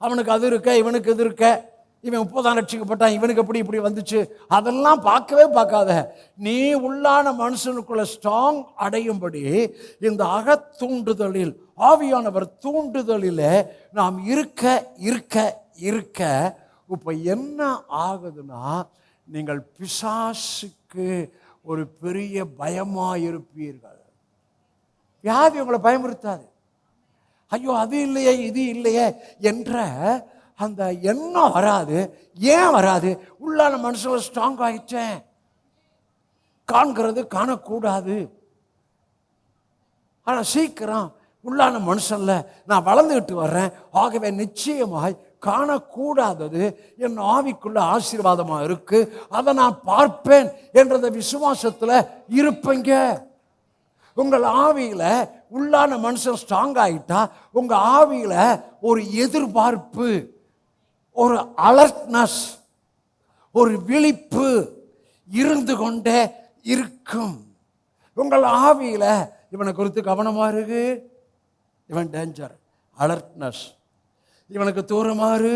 அவனுக்கு அது இருக்க, இவனுக்கு இது இருக்க, இவன் 30 ரட்சிக்கப்பட்டான், இவனுக்கு எப்படி இப்படி வந்துச்சு, அதெல்லாம் பார்க்கவே பார்க்காத. நீ உள்ளான மனுஷனுக்குள்ள ஸ்ட்ராங் அடையும்படி இந்த அகத்தூண்டுதலில், ஆவியானவர் தூண்டுதலில் நாம் இருக்க இருக்க இருக்க இப்போ என்ன ஆகுதுன்னா, நீங்கள் பிசாசுக்கு ஒரு பெரிய பயமாயிருப்பீர்கள். வியாதி உங்களை பயமுறுத்தாது. ஐயோ அது இல்லையே இது இல்லையே என்ற அந்த எண்ணம் வராது. ஏன் வராது? உள்ளான மனுஷன் ஸ்ட்ராங் ஆயிட்டேன். காண்கிறது காணக்கூடாது. ஆனால் சீக்கிரம் உள்ளான மனுஷன்ல நான் வளர்ந்துக்கிட்டு வர்றேன். ஆகவே நிச்சயமாய் காணக்கூடாதது என் ஆவிக்குள்ள ஆசீர்வாதமாக இருக்கு, அதை நான் பார்ப்பேன் என்றத விசுவாசத்தில் இருப்பீங்க. உங்கள் ஆவியில் உள்ளான மனுஷன் ஸ்ட்ராங் ஆகிட்டா உங்கள் ஆவியில் ஒரு எதிர்பார்ப்பு, ஒரு அலர்ட்னஸ், ஒரு விழிப்பு இருந்து கொண்டே இருக்கும். உங்கள் ஆவியில் இவனை குறித்து கவனமாக இருக்கு, இவன் டேஞ்சர், அலர்ட்னஸ். இவனுக்கு தூரமாறு,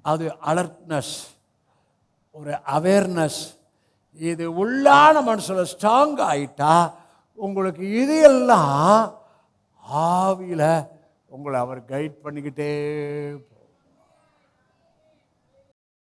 அது அலர்ட்னஸ், ஒரு அவேர்னஸ். இது உள்ளான மனுஷன் ஸ்ட்ராங் ஆகிட்டா உங்களுக்கு இது எல்லாம் ஆவியில் உங்களை அவர் கைட் பண்ணிக்கிட்டே